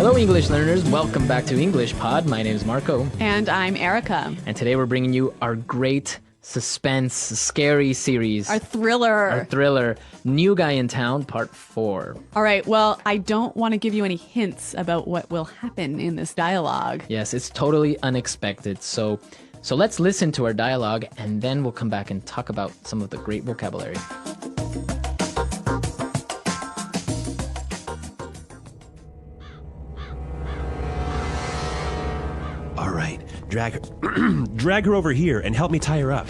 Hello, English learners. Welcome back to EnglishPod. My name is Marco. And I'm Erica. And today we're bringing you our great suspense, scary series. Our thriller. New Guy in Town, Part 4. All right, well, I don't want to give you any hints about what will happen in this dialogue. Yes, it's totally unexpected. So let's listen to our dialogue, and then we'll come back and talk about some of the great vocabulary. All right, drag her over here and help me tie her up.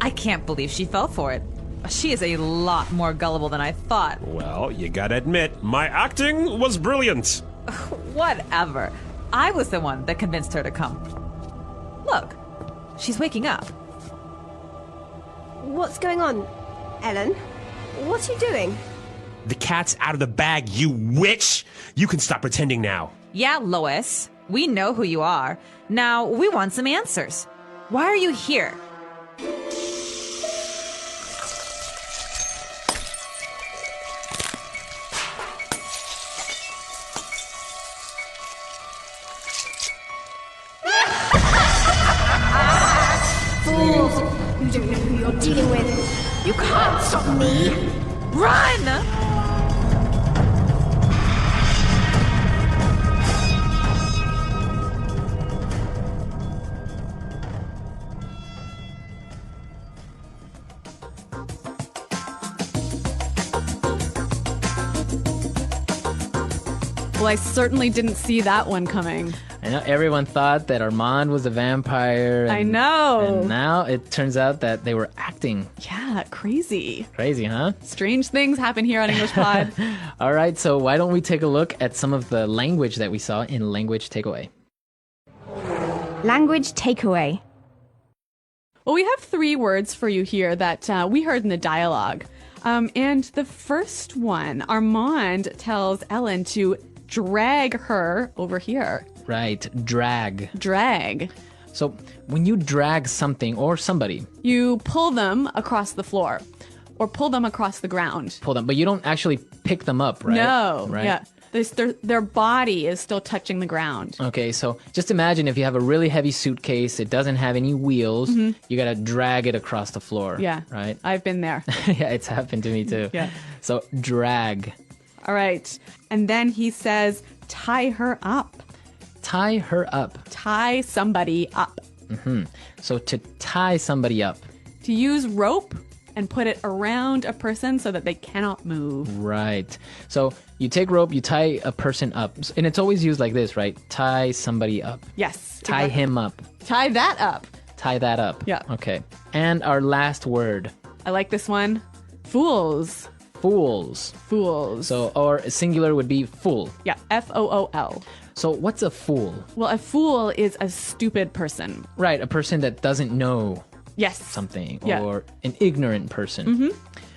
I can't believe she fell for it. She is a lot more gullible than I thought. Well, you gotta admit, my acting was brilliant. Whatever. I was the one that convinced her to come. Look, she's waking up. What's going on, Ellen? What are you doing? The cat's out of the bag, you witch! You can stop pretending now. Yeah, Lois. We know who you are. Now, we want some answers. Why are you here? Fools! You don't know who you're dealing with. You can't stop me! Run! Well, I certainly didn't see that one coming. I know everyone thought that Armand was a vampire. I know. And now it turns out that they were acting. Yeah, crazy. Crazy, huh? Strange things happen here on English Pod. All right, so why don't we take a look at some of the language that we saw in Language Takeaway. Language takeaway. Well, we have 3 words for you here that we heard in the dialogue. And the first one, Armand tells Ellen to drag her over here. Right, drag. Drag. So when you drag something or somebody, You pull them across the floor or pull them across the ground. pull them, but you don't actually pick them up, right? No. Right? Yeah. Their body is still touching the ground. Okay, so just imagine if you have a really heavy suitcase, it doesn't have any wheels, you gotta drag it across the floor. Yeah. Right? I've been there. Yeah, it's happened to me too. Yeah. So drag. All right. And then he says, tie her up. Tie her up. Tie somebody up. So to tie somebody up. To use rope and put it around a person so that they cannot move. Right. So you take rope, you tie a person up. And it's always used like this, right? Tie somebody up. Yes. Tie exactly. him up. Tie that up. Tie that up. Yeah. Okay. And our last word. I like this one. Fools. Fools. Fools. So, or singular would be fool. Yeah. F-O-O-L. So what's a fool? Well, a fool is a stupid person. Right, a person that doesn't know Yes. something, Yeah. or an ignorant person.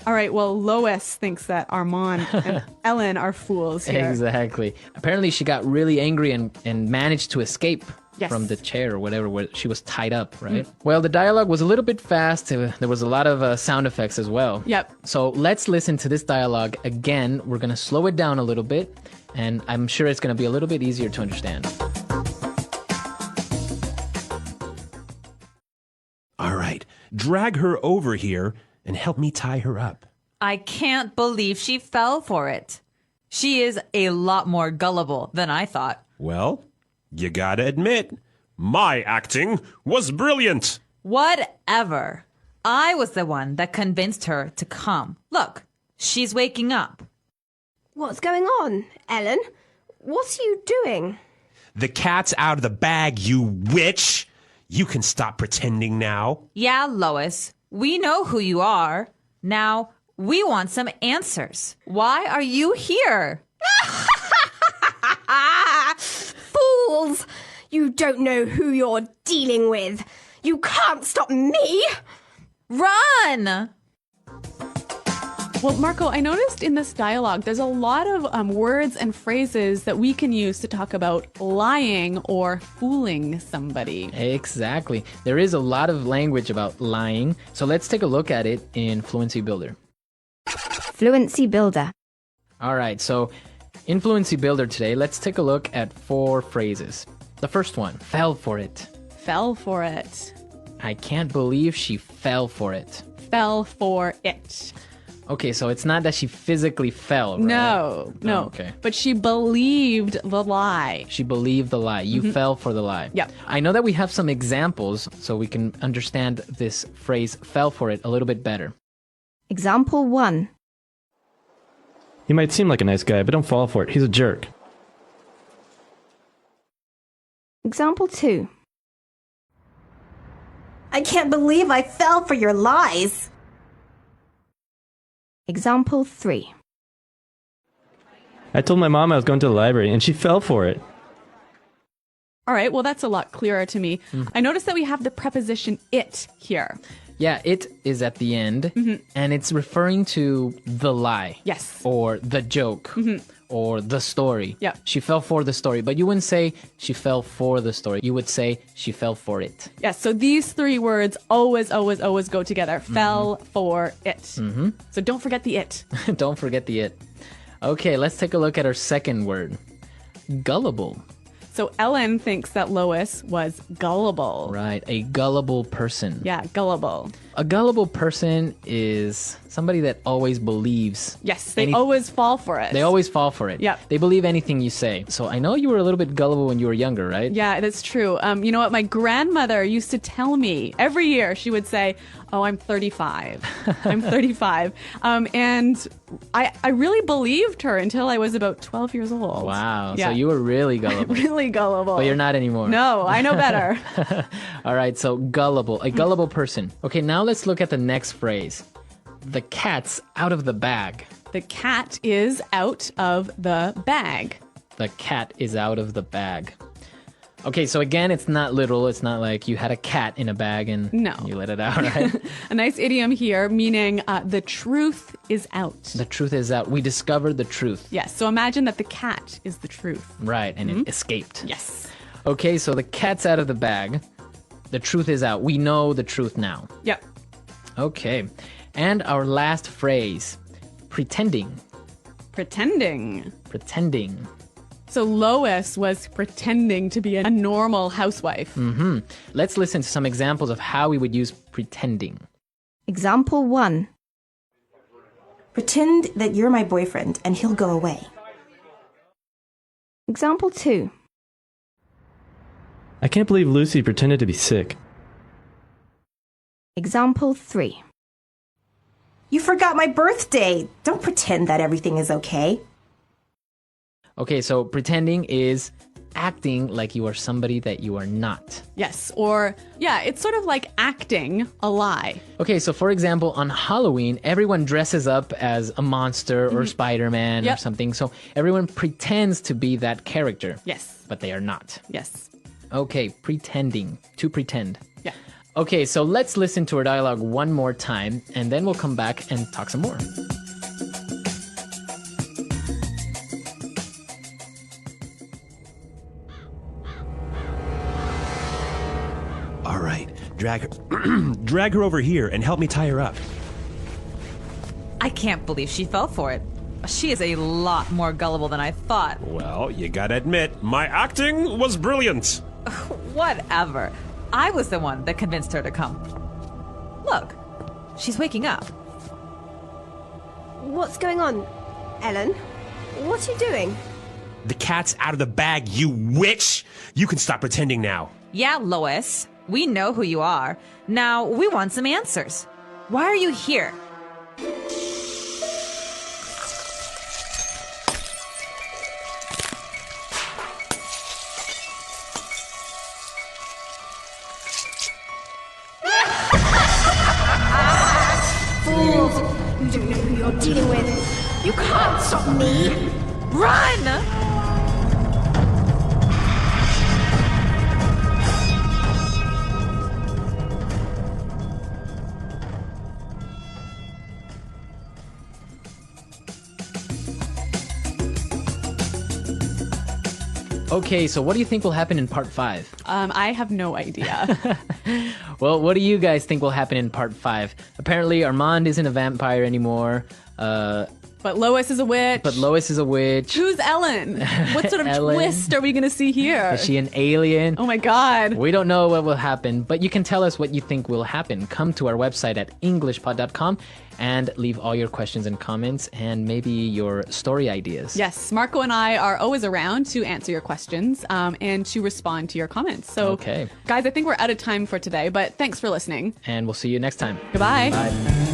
All right. Well, Lois thinks that Armand and Ellen are fools here. Exactly. Apparently she got really angry and managed to escape Yes. from the chair or whatever where she was tied up, right? Well, the dialogue was a little bit fast. There was a lot of sound effects as well. Yep. So let's listen to this dialogue again. We're going to slow it down a little bit, and I'm sure it's going to be a little bit easier to understand. All right, drag her over here and help me tie her up. I can't believe she fell for it. She is a lot more gullible than I thought. Well, you gotta admit, my acting was brilliant. Whatever. I was the one that convinced her to come. Look, she's waking up. What's going on, Ellen? What are you doing? The cat's out of the bag, you witch! You can stop pretending now. Yeah, Lois. We know who you are. Now, we want some answers. Why are you here? Fools! You don't know who you're dealing with. You can't stop me! Run! Well, Marco, I noticed in this dialogue, there's a lot of words and phrases that we can use to talk about lying or fooling somebody. Exactly. There is a lot of language about lying. So let's take a look at it in Fluency Builder. Fluency Builder. All right. So In Fluency Builder today, let's take a look at 4 phrases. The first one, fell for it. Fell for it. I can't believe she fell for it. Fell for it. Okay, so it's not that she physically fell, right? No. Oh, okay. But she believed the lie. She believed the lie. You fell for the lie. Yep. I know that we have some examples so we can understand this phrase fell for it a little bit better. Example 1. He might seem like a nice guy, but don't fall for it. He's a jerk. Example 2. I can't believe I fell for your lies. Example 3. I told my mom I was going to the library, and she fell for it. All right, well, that's a lot clearer to me. I noticed that we have the preposition it here. Yeah, it is at the end, and it's referring to the lie. Yes. Or the joke. Or the story. Yeah. She fell for the story, but you wouldn't say she fell for the story. You would say she fell for it. Yes, so these 3 words always go together. Fell for it. So don't forget the it. Don't forget the it. Okay, let's take a look at our second word. Gullible. So Ellen thinks that Lois was gullible. Right, a gullible person. Yeah, gullible. A gullible person is somebody that always believes. Yes, they always fall for it. They always fall for it. Yep. They believe anything you say. So I know you were a little bit gullible when you were younger, right? Yeah, that's true. You know what? My grandmother used to tell me every year, she would say, oh, I'm 35. I'm 35. And I really believed her until I was about 12 years old. Wow. Yeah. So you were really gullible. Really gullible. But you're not anymore. No, I know better. All right, so gullible, a gullible person. Okay, now let's look at the next phrase. The cat's out of the bag. The cat is out of the bag. The cat is out of the bag. Okay, so again, it's not literal. It's not like you had a cat in a bag and No. you let it out, right? A nice idiom here, meaning the truth is out. The truth is out. We discovered the truth. Yes, so imagine that the cat is the truth. Right, and it escaped. Yes. Okay, so the cat's out of the bag. The truth is out. We know the truth now. Yep. Okay, and our last phrase, pretending. Pretending. Pretending. So Lois was pretending to be a normal housewife. Let's listen to some examples of how we would use pretending. Example 1. Pretend that you're my boyfriend and he'll go away. Example 2. I can't believe Lucy pretended to be sick. Example 3. You forgot my birthday. Don't pretend that everything is okay. Okay, so pretending is acting like you are somebody that you are not. Yes, or yeah, it's sort of like acting a lie. Okay, so for example, on Halloween, everyone dresses up as a monster or Spider-Man or Yep. something. So everyone pretends to be that character. Yes. But they are not. Yes. Okay, pretending. To pretend. Yeah. Okay, so let's listen to our dialogue one more time, and then we'll come back and talk some more. All right, drag her, drag her over here and help me tie her up. I can't believe she fell for it. She is a lot more gullible than I thought. Well, you gotta admit, my acting was brilliant. Whatever. I was the one that convinced her to come. Look, she's waking up. What's going on, Ellen? What are you doing? The cat's out of the bag, you witch! You can stop pretending now. Yeah, Lois, we know who you are. Now, we want some answers. Why are you here? Fools! You don't know who you're dealing with. You can't stop me. Run! Okay, so what do you think will happen in part 5? I have no idea. Well, what do you guys think will happen in part 5? Apparently, Armand isn't a vampire anymore. But Lois is a witch. But Lois is a witch. Who's Ellen? What sort of Ellen. twist are we going to see here? Is she an alien? Oh my God. We don't know what will happen, but you can tell us what you think will happen. Come to our website at EnglishPod.com and leave all your questions and comments and maybe your story ideas. Yes, Marco and I are always around to answer your questions and to respond to your comments. So, Okay. guys, I think we're out of time for today, but thanks for listening. And we'll see you next time. Goodbye. Bye.